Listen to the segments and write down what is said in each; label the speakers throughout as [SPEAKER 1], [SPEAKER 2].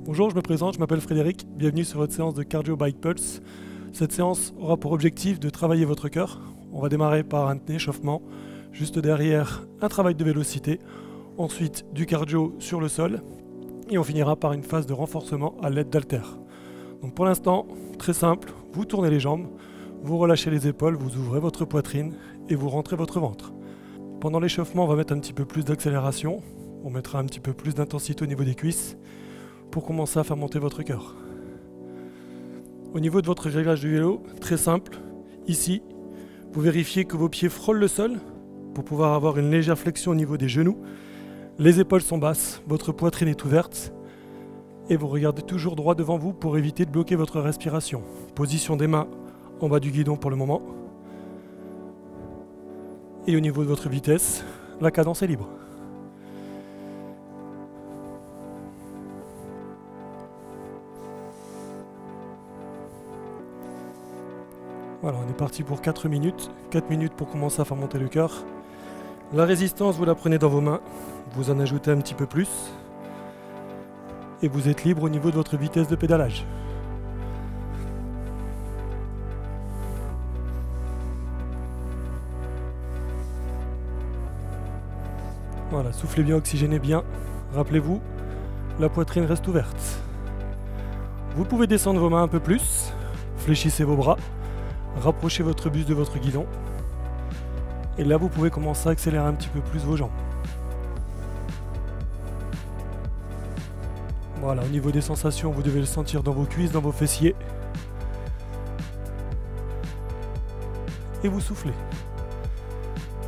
[SPEAKER 1] Bonjour, je me présente, je m'appelle Frédéric, bienvenue sur votre séance de Cardio Bike Pulse. Cette séance aura pour objectif de travailler votre cœur. On va démarrer par un échauffement, juste derrière un travail de vélocité, ensuite du cardio sur le sol et on finira par une phase de renforcement à l'aide d'haltères. Donc pour l'instant, très simple, vous tournez les jambes, vous relâchez les épaules, vous ouvrez votre poitrine et vous rentrez votre ventre. Pendant l'échauffement, on va mettre un petit peu plus d'accélération, on mettra un petit peu plus d'intensité au niveau des cuisses pour commencer à faire monter votre cœur. Au niveau de votre réglage du vélo, très simple, ici, vous vérifiez que vos pieds frôlent le sol pour pouvoir avoir une légère flexion au niveau des genoux. Les épaules sont basses, votre poitrine est ouverte et vous regardez toujours droit devant vous pour éviter de bloquer votre respiration. Position des mains en bas du guidon pour le moment. Et au niveau de votre vitesse, la cadence est libre. Voilà, on est parti pour 4 minutes. 4 minutes pour commencer à faire monter le cœur. La résistance, vous la prenez dans vos mains. Vous en ajoutez un petit peu plus. Et vous êtes libre au niveau de votre vitesse de pédalage. Voilà, soufflez bien, oxygénez bien. Rappelez-vous, la poitrine reste ouverte. Vous pouvez descendre vos mains un peu plus. Fléchissez vos bras. Rapprochez votre buste de votre guidon. Et là, vous pouvez commencer à accélérer un petit peu plus vos jambes. Voilà, au niveau des sensations, vous devez le sentir dans vos cuisses, dans vos fessiers. Et vous soufflez.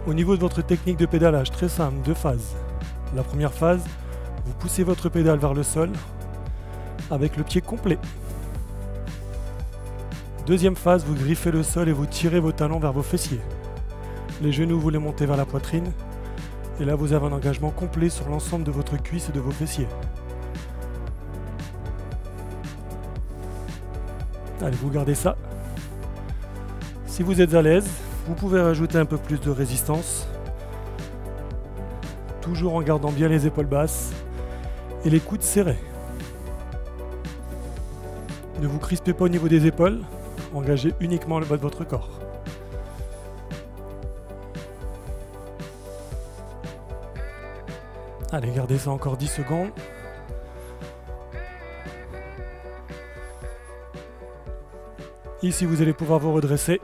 [SPEAKER 1] Au niveau de votre technique de pédalage, très simple, 2 phases. La première phase, vous poussez votre pédale vers le sol avec le pied complet. Deuxième phase, vous griffez le sol et vous tirez vos talons vers vos fessiers. Les genoux, vous les montez vers la poitrine. Et là, vous avez un engagement complet sur l'ensemble de votre cuisse et de vos fessiers. Allez, vous gardez ça. Si vous êtes à l'aise, vous pouvez rajouter un peu plus de résistance. Toujours en gardant bien les épaules basses et les coudes serrés. Ne vous crispez pas au niveau des épaules. Engagez uniquement le bas de votre corps. Allez, gardez ça encore 10 secondes. Ici, vous allez pouvoir vous redresser.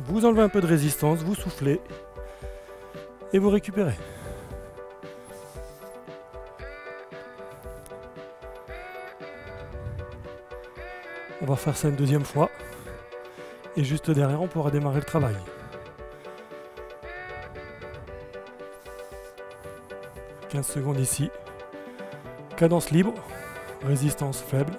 [SPEAKER 1] Vous enlevez un peu de résistance, vous soufflez et vous récupérez. On va faire ça une deuxième fois. Et juste derrière, on pourra démarrer le travail. « 15 secondes ici. Cadence libre, résistance faible.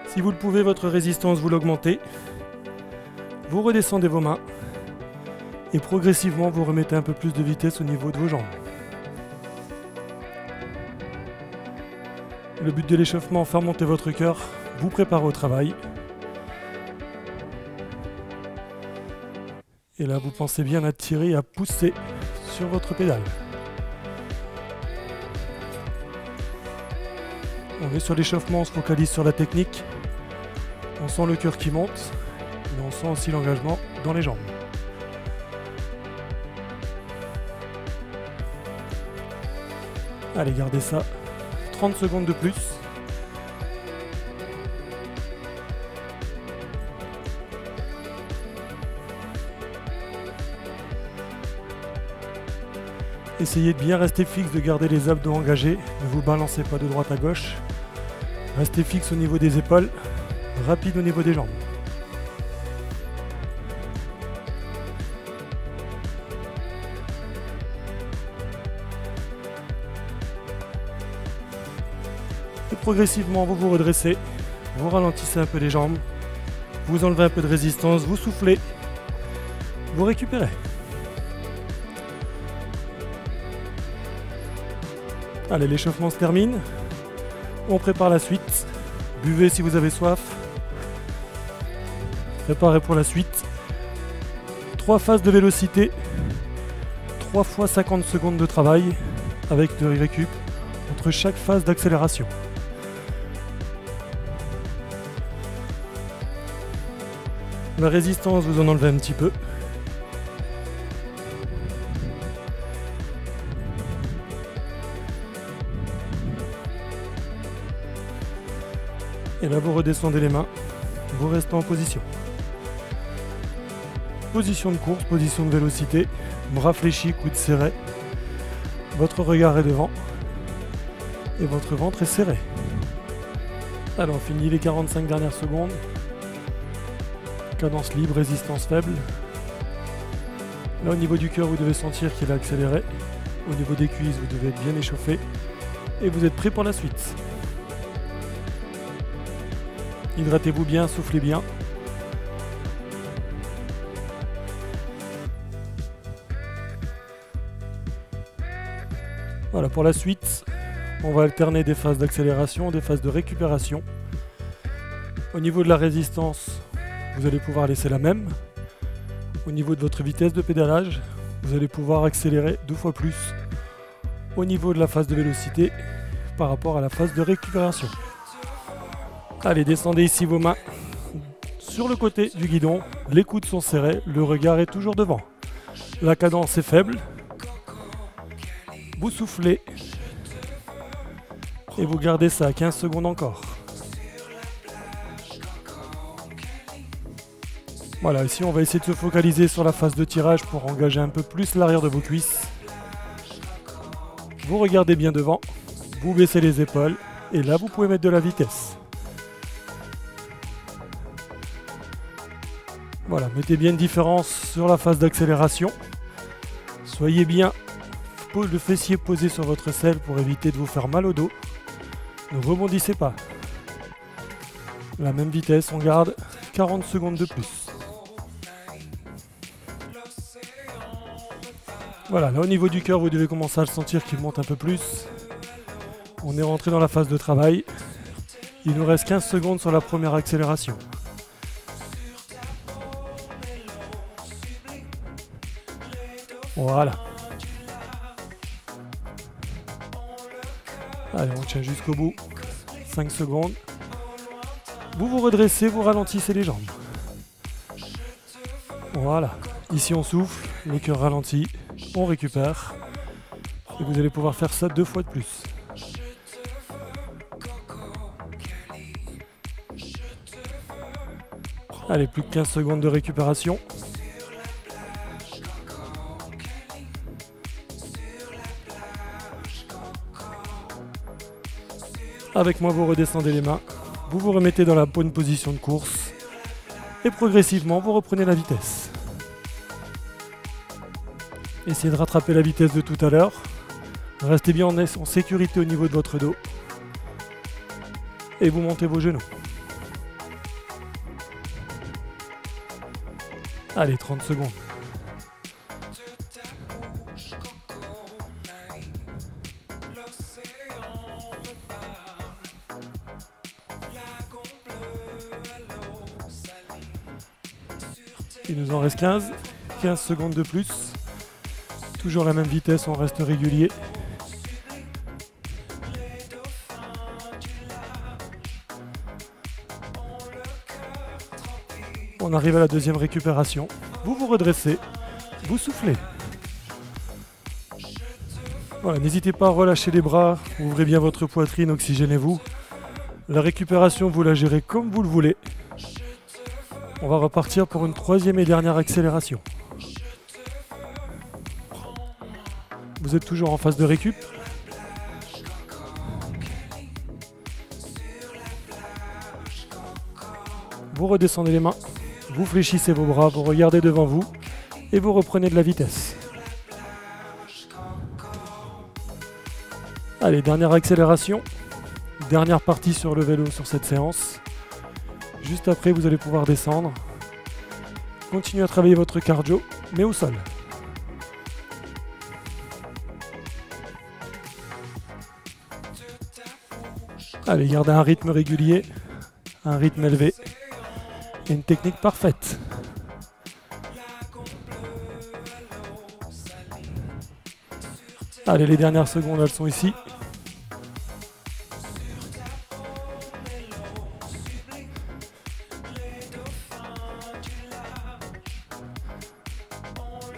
[SPEAKER 1] Si vous le pouvez, votre résistance, vous l'augmentez. Vous redescendez vos mains. Et progressivement, vous remettez un peu plus de vitesse au niveau de vos jambes. Le but de l'échauffement, faire monter votre cœur, vous préparer au travail. Et là, vous pensez bien à tirer et à pousser sur votre pédale. On est sur l'échauffement, on se focalise sur la technique. On sent le cœur qui monte, mais on sent aussi l'engagement dans les jambes. Allez, gardez ça. 30 secondes de plus. Essayez de bien rester fixe, de garder les abdos engagés. Ne vous balancez pas de droite à gauche. Restez fixe au niveau des épaules. Rapide au niveau des jambes. Et progressivement, vous vous redressez, vous ralentissez un peu les jambes, vous enlevez un peu de résistance, vous soufflez, vous récupérez. Allez, l'échauffement se termine. On prépare la suite. Buvez si vous avez soif. Préparez pour la suite. 3 phases de vélocité, 3 fois 50 secondes de travail avec de récup entre chaque phase d'accélération. La résistance, vous en enlevez un petit peu. Et là, vous redescendez les mains, vous restez en position. Position de course, position de vélocité, bras fléchis, coudes serrés. Votre regard est devant et votre ventre est serré. Alors, on finit les 45 dernières secondes. Cadence libre, résistance faible. Là, au niveau du cœur, vous devez sentir qu'il a accéléré. Au niveau des cuisses, vous devez être bien échauffé. Et vous êtes prêt pour la suite. Hydratez-vous bien, soufflez bien. Voilà, pour la suite, on va alterner des phases d'accélération, des phases de récupération. Au niveau de la résistance, vous allez pouvoir laisser la même. Au niveau de votre vitesse de pédalage, vous allez pouvoir accélérer 2 fois plus au niveau de la phase de vélocité par rapport à la phase de récupération. Allez, descendez ici vos mains sur le côté du guidon, les coudes sont serrés, le regard est toujours devant. La cadence est faible. Vous soufflez et vous gardez ça à 15 secondes encore. Voilà, ici on va essayer de se focaliser sur la phase de tirage pour engager un peu plus l'arrière de vos cuisses. Vous regardez bien devant, vous baissez les épaules et là vous pouvez mettre de la vitesse. Voilà, mettez bien une différence sur la phase d'accélération. Soyez bien le fessier posé sur votre selle pour éviter de vous faire mal au dos. Ne rebondissez pas. La même vitesse, on garde 40 secondes de plus. Voilà, là au niveau du cœur, vous devez commencer à le sentir qu'il monte un peu plus. On est rentré dans la phase de travail. Il nous reste 15 secondes sur la première accélération. Voilà. Allez, on tient jusqu'au bout. 5 secondes. Vous vous redressez, vous ralentissez les jambes. Voilà. Ici, on souffle, le cœur ralentit, on récupère. Et vous allez pouvoir faire ça 2 fois de plus. Allez, plus que 15 secondes de récupération. Avec moi, vous redescendez les mains, vous vous remettez dans la bonne position de course et progressivement, vous reprenez la vitesse. Essayez de rattraper la vitesse de tout à l'heure. Restez bien en sécurité au niveau de votre dos et vous montez vos genoux. Allez, 30 secondes. Il nous en reste 15 secondes de plus. Toujours la même vitesse, on reste régulier. On arrive à la deuxième récupération. Vous vous redressez, vous soufflez. Voilà, n'hésitez pas à relâcher les bras, ouvrez bien votre poitrine, oxygénez-vous. La récupération, vous la gérez comme vous le voulez. On va repartir pour une troisième et dernière accélération. Vous êtes toujours en phase de récup. Vous redescendez les mains, vous fléchissez vos bras, vous regardez devant vous et vous reprenez de la vitesse. Allez, dernière accélération, dernière partie sur le vélo sur cette séance. Juste après, vous allez pouvoir descendre. Continuez à travailler votre cardio, mais au sol. Allez, gardez un rythme régulier, un rythme élevé et une technique parfaite. Allez, les dernières secondes, elles sont ici.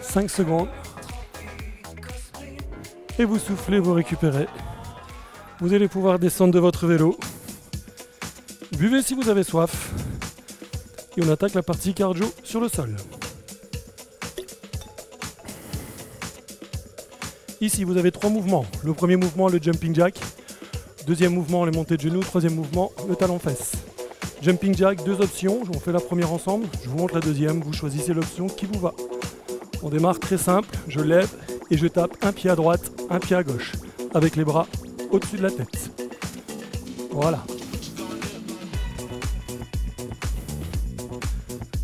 [SPEAKER 1] « 5 secondes. Et vous soufflez, vous récupérez. Vous allez pouvoir descendre de votre vélo. Buvez si vous avez soif. Et on attaque la partie cardio sur le sol. Ici, vous avez 3 mouvements. Le premier mouvement, le jumping jack. Deuxième mouvement, les montées de genoux. Troisième mouvement, le talon-fesse. Jumping jack, 2 options. On fait la première ensemble. Je vous montre la deuxième. Vous choisissez l'option qui vous va. On démarre très simple. Je lève et je tape un pied à droite, un pied à gauche. Avec les bras au-dessus de la tête. Voilà.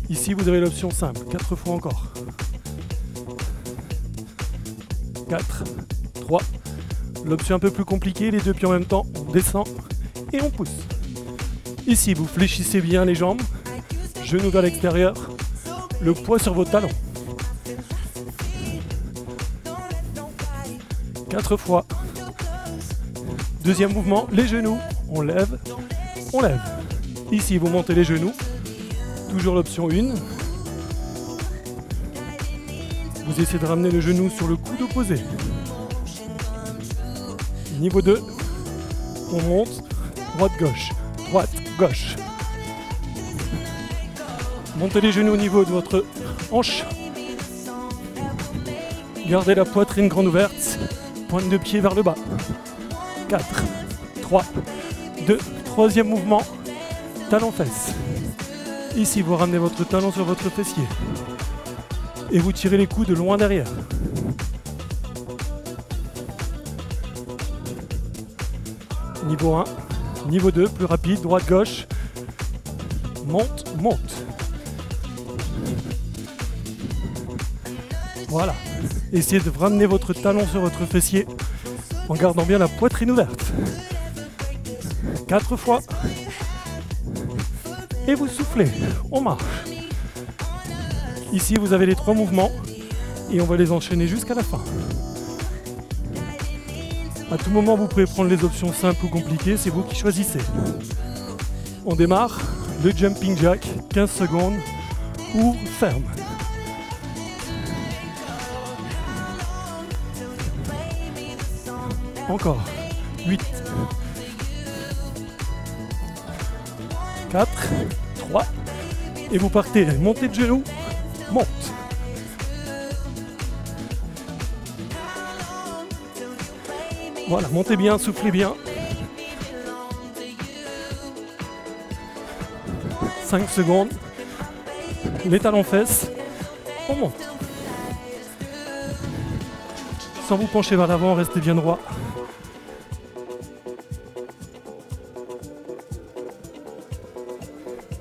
[SPEAKER 1] Ici, vous avez l'option simple. 4 fois encore. 4, 3. L'option un peu plus compliquée, les 2 pieds en même temps, on descend et on pousse. Ici, vous fléchissez bien les jambes, genoux vers l'extérieur, le poids sur vos talons. 4 fois. Deuxième mouvement, les genoux, on lève, on lève. Ici, vous montez les genoux, toujours l'option 1. Vous essayez de ramener le genou sur le coude opposé. Niveau 2, on monte, droite-gauche, droite-gauche. Montez les genoux au niveau de votre hanche. Gardez la poitrine grande ouverte, pointe de pied vers le bas. 4, 3, 2, troisième mouvement, talon-fesse. Ici, vous ramenez votre talon sur votre fessier. Et vous tirez les coudes de loin derrière. Niveau 1, niveau 2, plus rapide, droite-gauche. Monte, monte. Voilà. Essayez de ramener votre talon sur votre fessier en gardant bien la poitrine ouverte. 4 fois. Et vous soufflez. On marche. Ici, vous avez les 3 mouvements et on va les enchaîner jusqu'à la fin. À tout moment, vous pouvez prendre les options simples ou compliquées, c'est vous qui choisissez. On démarre, le jumping jack, 15 secondes, ouvre, ferme. Encore, 8, 4, 3, et vous partez, montez de genoux, monte. Voilà, montez bien, soufflez bien. 5 secondes. Les talons fesses. On monte. Sans vous pencher vers l'avant, restez bien droit.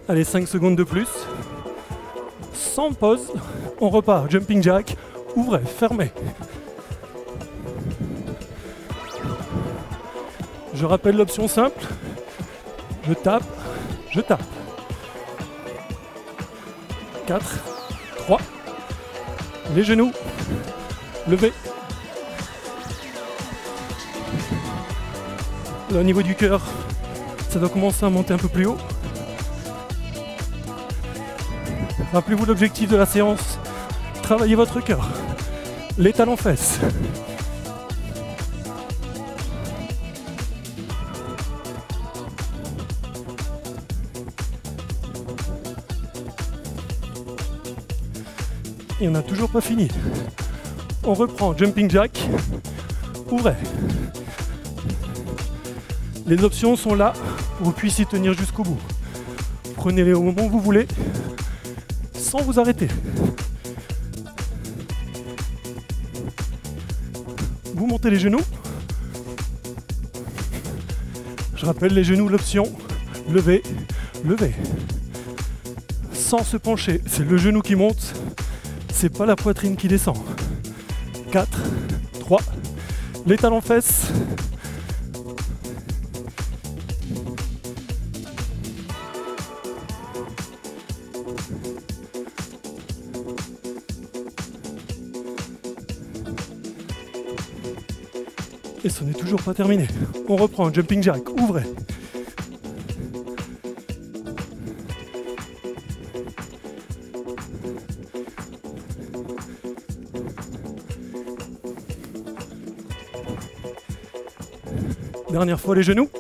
[SPEAKER 1] Allez, 5 secondes de plus. Sans pause. On repart. Jumping jack. Ouvrez, fermez. Je rappelle l'option simple. Je tape, je tape. 4, 3. Les genoux. Levez. Là, au niveau du cœur, ça doit commencer à monter un peu plus haut. Rappelez-vous l'objectif de la séance. Travaillez votre cœur. Les talons fesses. Et on n'a toujours pas fini. On reprend jumping jack. Ouvrez. Les options sont là pour que vous puissiez tenir jusqu'au bout. Prenez-les au moment où vous voulez, sans vous arrêter. Vous montez les genoux. Je rappelle les genoux, l'option lever, lever. Sans se pencher, c'est le genou qui monte, c'est pas la poitrine qui descend. 4, 3, les talons fesses. Et ce n'est toujours pas terminé. On reprend, jumping jack, ouvrez. Dernière fois les genoux.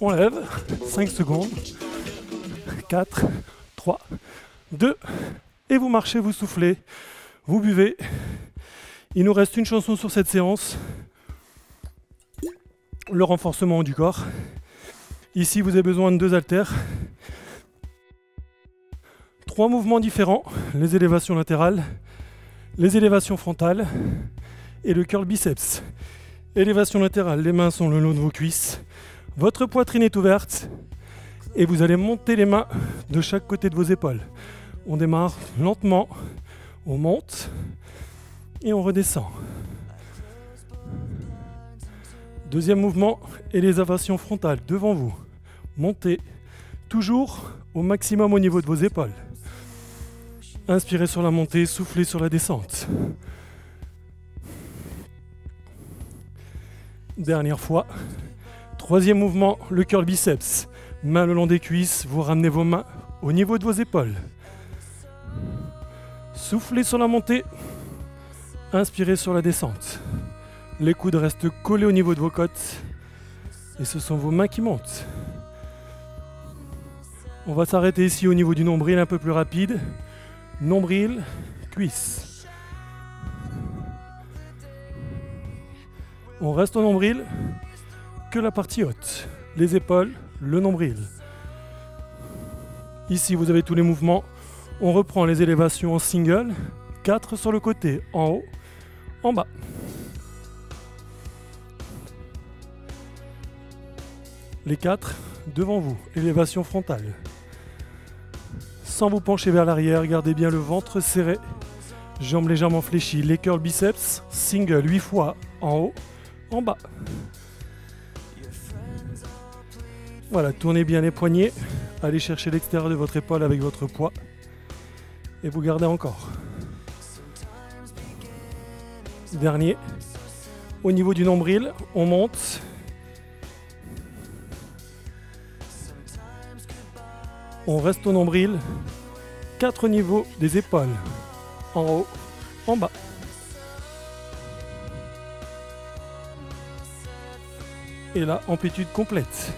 [SPEAKER 1] On lève, 5 secondes. 4, 3, 2, et vous marchez, vous soufflez, vous buvez. Il nous reste une chanson sur cette séance, le renforcement du corps. Ici, vous avez besoin de 2 haltères, 3 mouvements différents, les élévations latérales, les élévations frontales et le curl biceps. Élévation latérale, les mains sont le long de vos cuisses, votre poitrine est ouverte et vous allez monter les mains de chaque côté de vos épaules. On démarre lentement, on monte et on redescend. Deuxième mouvement, élévation frontale devant vous. Montez toujours au maximum au niveau de vos épaules. Inspirez sur la montée, soufflez sur la descente. Dernière fois. Troisième mouvement, le curl biceps. Main le long des cuisses, vous ramenez vos mains au niveau de vos épaules. Soufflez sur la montée, inspirez sur la descente. Les coudes restent collés au niveau de vos côtes et ce sont vos mains qui montent. On va s'arrêter ici au niveau du nombril un peu plus rapide. Nombril, cuisse. On reste au nombril que la partie haute. Les épaules, le nombril. Ici, vous avez tous les mouvements. On reprend les élévations en single. 4 sur le côté, en haut, en bas. Les 4 devant vous, élévation frontale. Sans vous pencher vers l'arrière, gardez bien le ventre serré. Jambes légèrement fléchies. Les curls biceps, single 8 fois, en haut, en bas. Voilà, tournez bien les poignets, allez chercher l'extérieur de votre épaule avec votre poids et vous gardez encore. Dernier, au niveau du nombril, on monte. On reste au nombril, 4 niveaux des épaules, en haut, en bas. Et là, amplitude complète.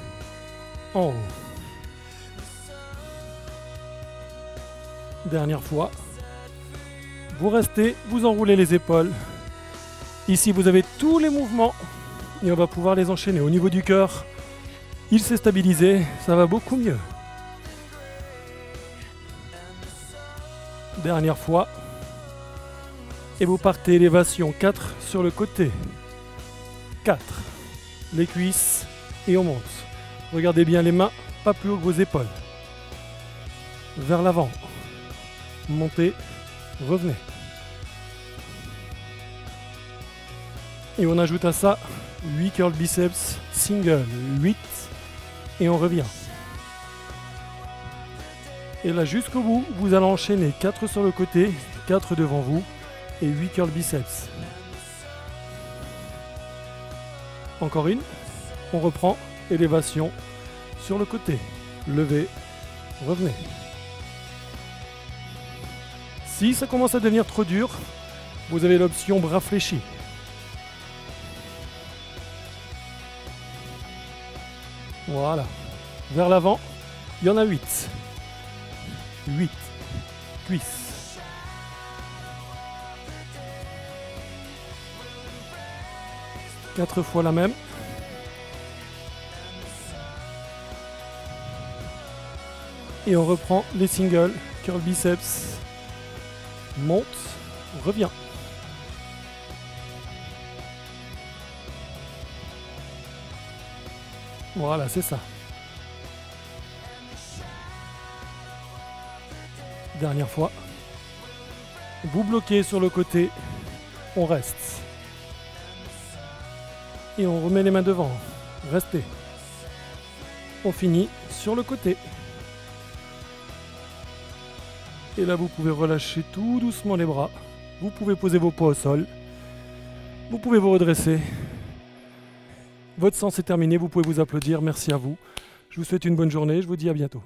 [SPEAKER 1] En haut. Dernière fois. Vous restez, vous enroulez les épaules. Ici, vous avez tous les mouvements et on va pouvoir les enchaîner. Au niveau du cœur, il s'est stabilisé, ça va beaucoup mieux. Dernière fois. Et vous partez élévation 4 sur le côté. 4. Les cuisses et on monte. Regardez bien les mains, pas plus haut que vos épaules. Vers l'avant. Montez, revenez. Et on ajoute à ça 8 curl biceps, single, 8. Et on revient. Et là jusqu'au bout, vous allez enchaîner 4 sur le côté, 4 devant vous et 8 curl biceps. Encore une. On reprend. Élévation sur le côté, levez, revenez. Si ça commence à devenir trop dur, vous avez l'option bras fléchis. Voilà. Vers l'avant, il y en a 8. 8. Cuisses. Quatre fois la même. Et on reprend les singles, curl biceps, monte, revient. Voilà, c'est ça. Dernière fois. Vous bloquez sur le côté, on reste. Et on remet les mains devant, restez. On finit sur le côté. Et là, vous pouvez relâcher tout doucement les bras. Vous pouvez poser vos poids au sol. Vous pouvez vous redresser. Votre séance est terminée, vous pouvez vous applaudir. Merci à vous. Je vous souhaite une bonne journée, je vous dis à bientôt.